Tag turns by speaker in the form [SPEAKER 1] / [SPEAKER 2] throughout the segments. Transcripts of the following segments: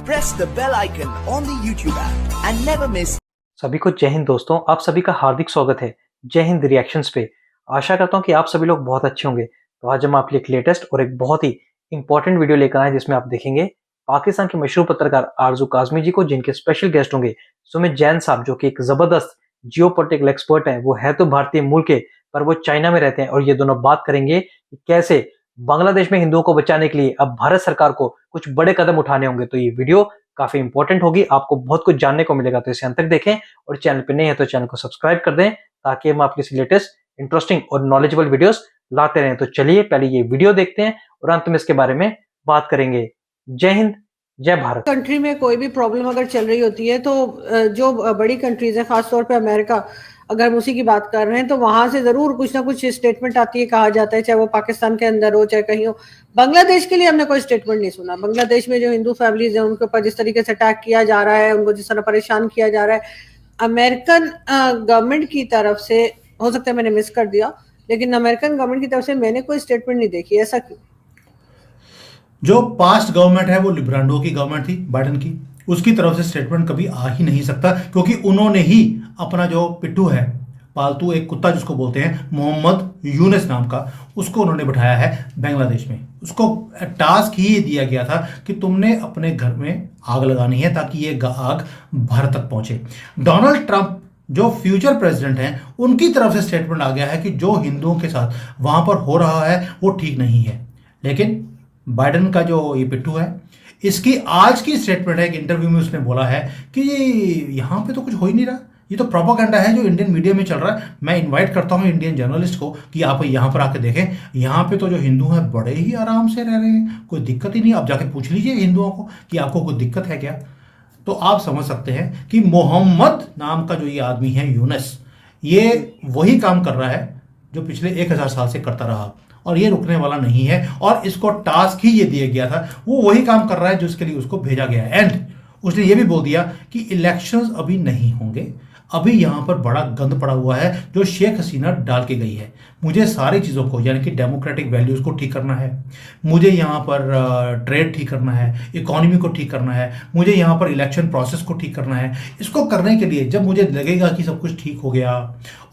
[SPEAKER 1] press the bell icon on the YouTube app and never miss.
[SPEAKER 2] सभी को जय हिंद दोस्तों, आप सभी का हार्दिक स्वागत है जय हिंद रिएक्शंस पे। आशा करता हूँ कि आप सभी लोग बहुत अच्छे होंगे। तो आज हम आपके लिए एक लेटेस्ट और एक बहुत ही इंपॉर्टेंट वीडियो लेकर आए जिसमें आप देखेंगे पाकिस्तान के मशहूर पत्रकार आरजू काज़मी जी को, जिनके स्पेशल गेस्ट होंगे सुमित जैन साहब, जो कि एक जबरदस्त जियोपॉलिटिकल एक्सपर्ट है। वो है तो भारतीय मूल के, पर वो चाइना में रहते हैं, और ये दोनों बात करेंगे कि कैसे बांग्लादेश में हिंदुओं को बचाने के लिए अब भारत सरकार को कुछ बड़े कदम उठाने होंगे। तो ये वीडियो काफी इंपॉर्टेंट होगी, आपको बहुत कुछ जानने को मिलेगा। तो इसे अंत तक देखें, और चैनल पे नए हैं तो चैनल को सब्सक्राइब कर दें ताकि हम आपके लेटेस्ट इंटरेस्टिंग और नॉलेजेबल वीडियोस लाते रहें। तो चलिए पहले ये वीडियो देखते हैं और अंत में इसके बारे में बात करेंगे। जय हिंद, जय भारत।
[SPEAKER 3] कंट्री में कोई भी प्रॉब्लम अगर चल रही होती है तो जो बड़ी कंट्रीज है, खासतौर पे अमेरिका, अगर हम उसी की बात कर रहे हैं तो वहां से जरूर कुछ ना कुछ स्टेटमेंट आती है, कहा जाता है, चाहे वो पाकिस्तान के अंदर हो चाहे कहीं हो। बांग्लादेश के लिए हमने कोई स्टेटमेंट नहीं सुना। बांग्लादेश में जो हिंदू फैमिलीज है उनके ऊपर जिस तरीके से अटैक किया जा रहा है, उनको जिस तरह परेशान किया जा रहा है, अमेरिकन गवर्नमेंट की तरफ से, हो सकता है मैंने मिस कर दिया, लेकिन अमेरिकन गवर्नमेंट की तरफ से मैंने कोई स्टेटमेंट नहीं देखी। ऐसा क्यों?
[SPEAKER 4] जो पास्ट गवर्नमेंट है वो लिब्रांडो की गवर्नमेंट थी, बाइडेन की, उसकी तरफ से स्टेटमेंट कभी आ ही नहीं सकता, क्योंकि उन्होंने ही अपना जो पिट्ठू है, पालतू एक कुत्ता जिसको बोलते हैं, मोहम्मद यूनुस नाम का, उसको उन्होंने बिठाया है बांग्लादेश में। उसको टास्क ही दिया गया था कि तुमने अपने घर में आग लगानी है ताकि ये आग भारत तक पहुंचे। डोनाल्ड ट्रंप जो फ्यूचर प्रेसिडेंट हैं, उनकी तरफ से स्टेटमेंट आ गया है कि जो हिंदुओं के साथ वहां पर हो रहा है वो ठीक नहीं है। लेकिन बाइडेन का जो ये पिट्ठू है, इसकी आज की स्टेटमेंट है, एक इंटरव्यू में उसने बोला है कि यहाँ पे तो कुछ हो ही नहीं रहा, ये तो प्रोपेगेंडा है जो इंडियन मीडिया में चल रहा है। मैं इनवाइट करता हूँ इंडियन जर्नलिस्ट को कि आप यहाँ पर आके देखें, यहाँ पे तो जो हिंदू हैं बड़े ही आराम से रह रहे हैं, कोई दिक्कत ही नहीं। आप जाके पूछ लीजिए हिंदुओं को कि आपको कोई दिक्कत है क्या। तो आप समझ सकते हैं कि मोहम्मद नाम का जो ये आदमी है, यूनुस, ये वही काम कर रहा है जो पिछले 1000 साल से करता रहा, और ये रुकने वाला नहीं है। और इसको टास्क ही ये दिया गया था, वो वही काम कर रहा है जिसके लिए उसको भेजा गया है। एंड उसने ये भी बोल दिया कि इलेक्शंस अभी नहीं होंगे, अभी यहां पर बड़ा गंद पड़ा हुआ है जो शेख हसीना डाल के गई है। मुझे सारी चीज़ों को, यानी कि डेमोक्रेटिक वैल्यूज़ को ठीक करना है, मुझे यहाँ पर ट्रेड ठीक करना है, इकोनॉमी को ठीक करना है, मुझे यहाँ पर इलेक्शन प्रोसेस को ठीक करना है। इसको करने के लिए जब मुझे लगेगा कि सब कुछ ठीक हो गया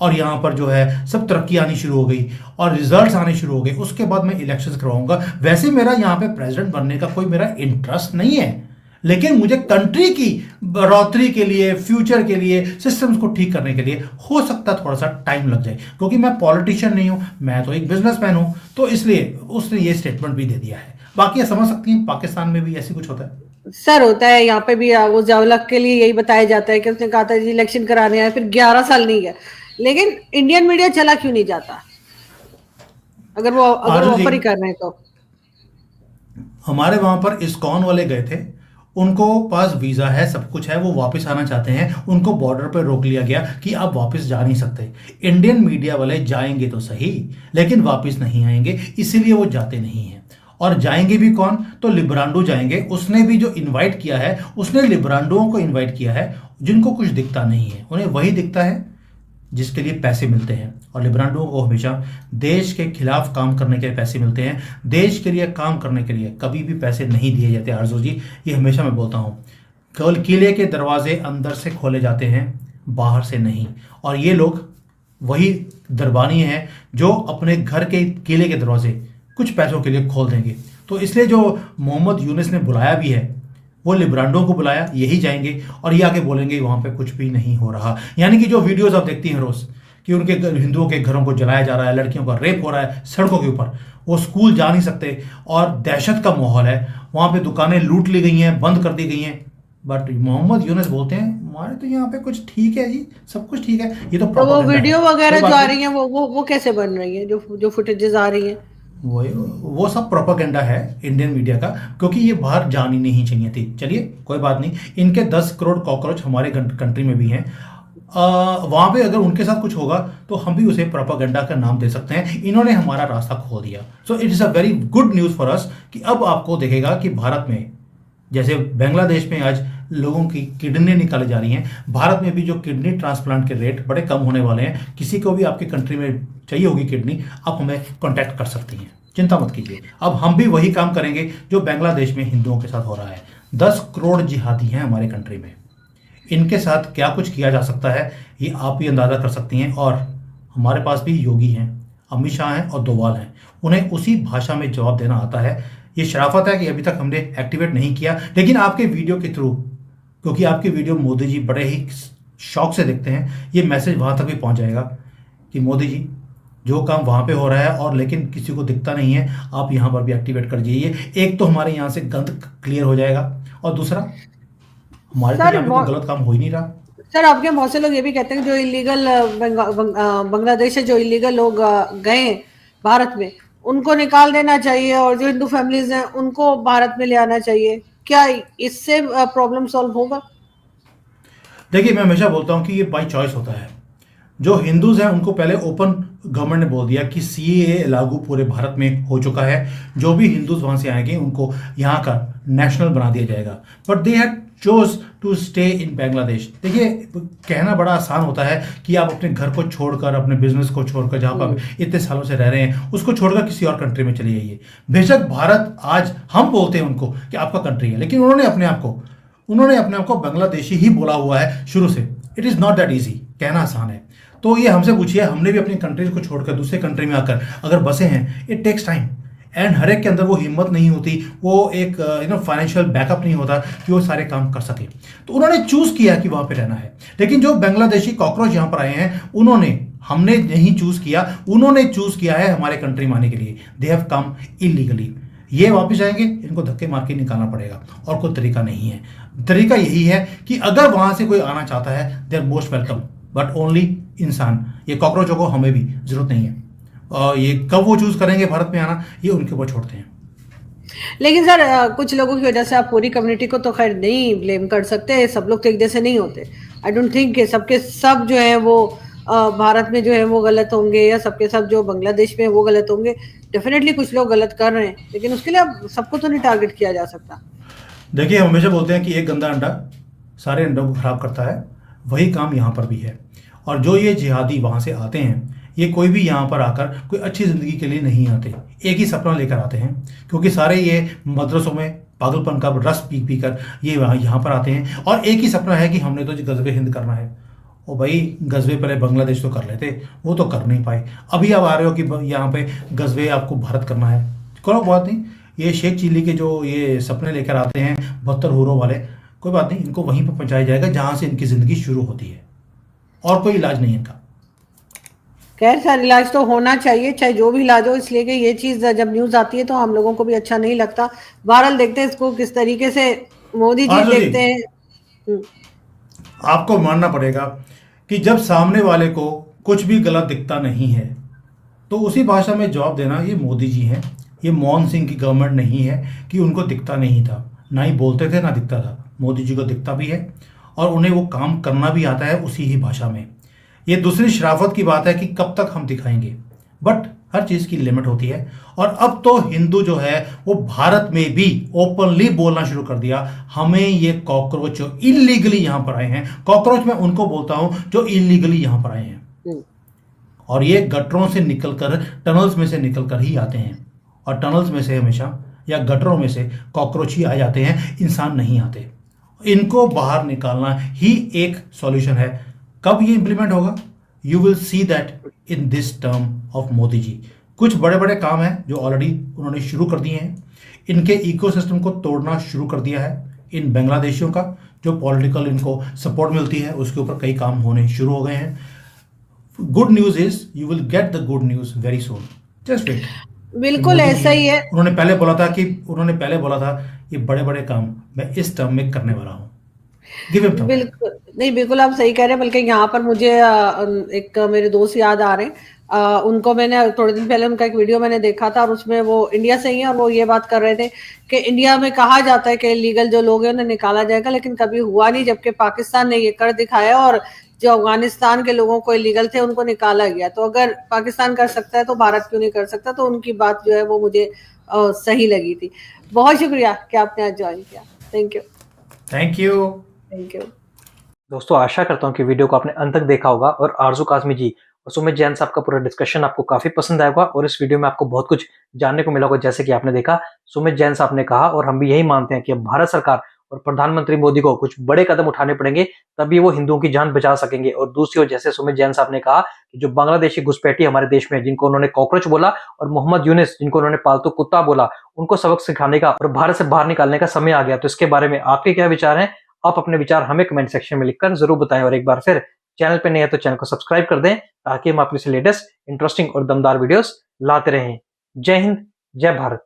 [SPEAKER 4] और यहाँ पर जो है सब तरक्की आनी शुरू हो गई और रिजल्ट्स आने शुरू हो गए, उसके बाद मैं इलेक्शंस करवाऊंगा। वैसे मेरा यहाँ पे प्रेसिडेंट बनने का कोई मेरा इंटरेस्ट नहीं है, लेकिन मुझे कंट्री की बढ़ोतरी के लिए, फ्यूचर के लिए, सिस्टम्स को ठीक करने के लिए हो सकता थोड़ा सा टाइम लग जाए, क्योंकि मैं पॉलिटिशियन नहीं हूं, मैं तो एक बिजनेसमैन हूं। तो इसलिए उसने ये स्टेटमेंट भी दे दिया है। बाकी आप समझ सकती हैं पाकिस्तान में भी ऐसी कुछ होता है
[SPEAKER 3] सर, होता है। यहाँ पे भी वो जवलक के लिए यही बताया जाता है कि उसने कहा था जी इलेक्शन कराने आए, फिर 11 साल नहीं गया। लेकिन इंडियन मीडिया चला क्यों नहीं जाता अगर वो ऑफर ही कर रहे हैं तो?
[SPEAKER 4] हमारे वहां पर इस्कॉन वाले गए थे, उनको पास वीजा है, सब कुछ है, वो वापस आना चाहते हैं, उनको बॉर्डर पर रोक लिया गया कि आप वापस जा नहीं सकते। इंडियन मीडिया वाले जाएंगे तो सही, लेकिन वापस नहीं आएंगे, इसीलिए वो जाते नहीं हैं। और जाएंगे भी कौन? तो लिब्रांडो जाएंगे। उसने भी जो इनवाइट किया है, उसने लिब्रांडोओं को इनवाइट किया है जिनको कुछ दिखता नहीं है, उन्हें वही दिखता है जिसके लिए पैसे मिलते हैं। और लिब्रांडो को हमेशा देश के खिलाफ काम करने के लिए पैसे मिलते हैं, देश के लिए काम करने के लिए कभी भी पैसे नहीं दिए जाते। आरजू जी, ये हमेशा मैं बोलता हूँ, केवल किले के दरवाजे अंदर से खोले जाते हैं, बाहर से नहीं। और ये लोग वही दरबानी हैं जो अपने घर के किले के दरवाजे कुछ पैसों के लिए खोल देंगे। तो इसलिए जो मोहम्मद यूनुस ने बुलाया भी है, वो लिब्रांडो को बुलाया, यही जाएंगे और ये आके बोलेंगे वहां पे कुछ भी नहीं हो रहा। यानी कि जो वीडियोस आप देखती हैं रोज कि उनके हिंदुओं के घरों को जलाया जा रहा है, लड़कियों का रेप हो रहा है सड़कों के ऊपर, वो स्कूल जा नहीं सकते और दहशत का माहौल है, वहां पे दुकानें लूट ली गई हैं, बंद कर दी गई हैं। बट मोहम्मद यूनुस बोलते हैं हमारे तो यहाँ पे कुछ ठीक है जी, सब कुछ ठीक है। ये तो
[SPEAKER 3] वो वीडियो वगैरह जो आ रही है वो कैसे बन रही है? जो फुटेजेस आ रही है
[SPEAKER 4] वो सब प्रोपेगेंडा है इंडियन मीडिया का, क्योंकि ये बाहर जानी नहीं चाहिए थी। चलिए कोई बात नहीं, इनके 10 करोड़ कॉकरोच हमारे कंट्री में भी हैं, वहां पे अगर उनके साथ कुछ होगा तो हम भी उसे प्रोपेगेंडा का नाम दे सकते हैं। इन्होंने हमारा रास्ता खोल दिया। So it is a very good news for us कि अब आपको देखेगा कि भारत में, जैसे बांग्लादेश में आज लोगों की किडनी निकाली जा रही हैं, भारत में भी जो किडनी ट्रांसप्लांट के रेट बड़े कम होने वाले हैं। किसी को भी आपकी कंट्री में चाहिए होगी किडनी, आप हमें कांटेक्ट कर सकती हैं, चिंता मत कीजिए। अब हम भी वही काम करेंगे जो बांग्लादेश में हिंदुओं के साथ हो रहा है। 10 करोड़ जिहादी हैं हमारे कंट्री में। इनके साथ क्या कुछ किया जा सकता है ये आप भी अंदाज़ा कर सकती हैं। और हमारे पास भी योगी हैं, अमित शाह हैं और डोवाल हैं, उन्हें उसी भाषा में जवाब देना आता है। ये शराफत है कि अभी तक हमने एक्टिवेट नहीं किया, लेकिन आपके वीडियो के थ्रू, क्योंकि आपके वीडियो मोदी जी बड़े ही शौक से देखते हैं, ये मैसेज वहाँ तक भी पहुँच जाएगा कि मोदी जी जो काम वहाँ पे हो रहा है और लेकिन किसी को दिखता नहीं है, आप यहाँ पर भी एक्टिवेट कर दीजिए। एक तो हमारे यहाँ से गंद क्लियर हो जाएगा और दूसरा हमारे तो
[SPEAKER 3] सर
[SPEAKER 4] यहाँ पे कोई गलत काम हो ही नहीं रहा।
[SPEAKER 3] सर आपके बहुत से लोग ये भी कहते हैं कि जो इलीगल बांग्लादेश से जो इलीगल लोग गए भारत में, उनको निकाल देना चाहिए और जो हिंदू फैमिलीज हैं उनको भारत में ले आना चाहिए। क्या इससे प्रॉब्लम सॉल्व होगा?
[SPEAKER 4] देखिए, मैं हमेशा बोलता हूँ कि ये बाई चॉइस होता है। जो हिंदूज हैं उनको पहले ओपन गवर्नमेंट ने बोल दिया कि सीएए लागू पूरे भारत में हो चुका है, जो भी हिंदूज वहां से आएंगे उनको यहाँ का नेशनल बना दिया जाएगा। But they had chose to stay in Bangladesh. देखिए, कहना बड़ा आसान होता है कि आप अपने घर को छोड़कर, अपने बिजनेस को छोड़कर, जहाँ पर आप इतने सालों से रह रहे हैं उसको छोड़कर किसी और कंट्री में चले जाइए। बेशक भारत आज हम बोलते हैं उनको कि आपका कंट्री है, लेकिन उन्होंने अपने आप को बांग्लादेशी ही बोला हुआ है शुरू से। It is not that easy, कहना आसान है। तो ये हमसे पूछिए, हमने भी अपनी कंट्रीज को छोड़कर दूसरे कंट्री में आकर अगर बसे हैं, इट टेक्स टाइम एंड हर एक के अंदर वो हिम्मत नहीं होती, वो एक फाइनेंशियल बैकअप नहीं होता कि वो सारे काम कर सके। तो उन्होंने चूज किया कि वहां पे रहना है। लेकिन जो बांग्लादेशी कॉकरोच यहाँ पर आए हैं, हमने नहीं चूज किया, उन्होंने चूज किया है हमारे कंट्री में आने के लिए। They have come illegally. ये वापस आएंगे, इनको धक्के मार के निकालना पड़ेगा और कोई तरीका नहीं है। तरीका यही है कि अगर वहां से कोई आना चाहता है, they are most welcome, but only इंसान। ये कॉकरोचों को हमें भी जरूरत नहीं है। और ये कब वो चूज करेंगे भारत में आना, ये उनके ऊपर छोड़ते हैं।
[SPEAKER 3] लेकिन सर कुछ लोगों की वजह से आप पूरी कम्युनिटी को तो खैर नहीं ब्लेम कर सकते, सब लोग तो एक जैसे नहीं होते। आई डोंट थिंक कि सबके सब जो है वो भारत में जो है वो गलत होंगे या सबके सब जो बांग्लादेश में वो गलत होंगे। डेफिनेटली कुछ लोग गलत कर रहे हैं, लेकिन उसके लिए अब सबको तो नहीं टारगेट किया जा सकता।
[SPEAKER 4] देखिए, हम हमेशा बोलते हैं कि एक गंदा अंडा सारे अंडों को खराब करता है, वही काम यहाँ पर भी है। और जो ये जिहादी वहाँ से आते हैं, ये कोई भी यहाँ पर आकर कोई अच्छी ज़िंदगी के लिए नहीं आते, एक ही सपना लेकर आते हैं। क्योंकि सारे ये मदरसों में पागलपन का रस पी कर ये यहाँ पर आते हैं और एक ही सपना है कि हमने तो गजबे हिंद करना है। ओ भाई, गजबे पहले बांग्लादेश तो कर लेते, वो तो कर नहीं पाए। अभी आप आ रहे हो कि यहाँ पे गजबे आपको भारत करना है, करो, बात नहीं। ये शेख चिल्ली के जो ये सपने लेकर आते हैं 72 हूरों वाले, कोई बात नहीं, इनको वहीं पर पहुँचाया जाएगा जहाँ से इनकी ज़िंदगी शुरू होती है, और कोई इलाज नहीं इनका।
[SPEAKER 3] खैर सर, इलाज तो होना चाहिए, चाहे जो भी इलाज हो, इसलिए कि ये चीज़ जब न्यूज़ आती है तो हम लोगों को भी अच्छा नहीं लगता। बहरहाल देखते हैं इसको किस तरीके से मोदी जी देखते हैं।
[SPEAKER 4] आपको मानना पड़ेगा कि जब सामने वाले को कुछ भी गलत दिखता नहीं है तो उसी भाषा में जवाब देना, ये मोदी जी हैं। ये मनमोहन सिंह की गवर्नमेंट नहीं है कि उनको दिखता नहीं था, ना ही बोलते थे ना दिखता था। मोदी जी को दिखता भी है और उन्हें वो काम करना भी आता है उसी ही भाषा में। ये दूसरी शराफत की बात है कि कब तक हम दिखाएंगे, बट हर चीज़ की लिमिट होती है। और अब तो हिंदू जो है वो भारत में भी ओपनली बोलना शुरू कर दिया, हमें ये कॉकरोच जो इलीगली यहाँ पर आए हैं, कॉकरोच मैं उनको बोलता हूँ जो इलीगली यहाँ पर आए हैं, और ये गटरों से निकलकर, टनल्स में से निकलकर ही आते हैं। और टनल्स में से हमेशा या गटरों में से कॉकरोच ही आ जाते हैं, इंसान नहीं आते। इनको बाहर निकालना ही एक सॉल्यूशन है। कब ये इंप्लीमेंट होगा? You will see that in this term of Modi ji. कुछ बड़े बड़े काम हैं जो ऑलरेडी उन्होंने शुरू कर दिए हैं। इनके इकोसिस्टम को तोड़ना शुरू कर दिया है। इन बांग्लादेशियों का जो पॉलिटिकल इनको सपोर्ट मिलती है उसके ऊपर कई काम होने शुरू हो गए हैं। Good news is you will get the good news very soon, just wait.
[SPEAKER 3] बिल्कुल ऐसा ही है।
[SPEAKER 4] उन्होंने पहले बोला था ये बड़े बड़े काम मैं इस टर्म में करने वाला हूँ।
[SPEAKER 3] बिल्कुल नहीं, बिल्कुल आप सही कह रहे हैं। बल्कि यहाँ पर मुझे एक मेरे दोस्त याद आ रहे हैं, उनको मैंने थोड़े दिन पहले उनका एक वीडियो मैंने देखा था और उसमें वो इंडिया से ही हैं और वो ये बात कर रहे थे कि इंडिया में कहा जाता है कि इलीगल जो लोग हैं उन्हें निकाला जाएगा, लेकिन कभी हुआ नहीं, जबकि पाकिस्तान ने ये कर दिखाया और जो अफगानिस्तान के लोगों को इलीगल थे उनको निकाला गया। तो अगर पाकिस्तान कर सकता है तो भारत क्यों नहीं कर सकता? तो उनकी बात जो है वो मुझे सही लगी थी। बहुत शुक्रिया कि आपने आज ज्वाइन किया। Thank you.
[SPEAKER 4] Thank you.
[SPEAKER 3] Thank you.
[SPEAKER 2] दोस्तों, आशा करता हूँ कि वीडियो को आपने अंत तक देखा होगा और आरजू काज़मी जी और सुमित जैन साहब का पूरा डिस्कशन आपको काफी पसंद आया होगा और इस वीडियो में आपको बहुत कुछ जानने को मिला होगा। जैसे कि आपने देखा, सुमित जैन साहब ने कहा और हम भी यही मानते हैं कि अब भारत सरकार और प्रधानमंत्री मोदी को कुछ बड़े कदम उठाने पड़ेंगे, तभी वो हिंदुओं की जान बचा सकेंगे। और दूसरी ओर जैसे सुमित जैन साहब ने कहा कि जो बांग्लादेशी घुसपैठी हमारे देश में, जिनको उन्होंने कॉकरोच बोला, और मोहम्मद यूनिस जिनको उन्होंने पालतू कुत्ता बोला, उनको सबक सिखाने का और भारत से बाहर निकालने का समय आ गया। तो इसके बारे में आपके क्या विचार हैं? आप अपने विचार हमें कमेंट सेक्शन में लिखकर जरूर बताएं। और एक बार फिर चैनल पे नए हैं तो चैनल को सब्सक्राइब कर दें, ताकि हम आपके लेटेस्ट, इंटरेस्टिंग और दमदार वीडियोस लाते रहें। जय हिंद, जय भारत।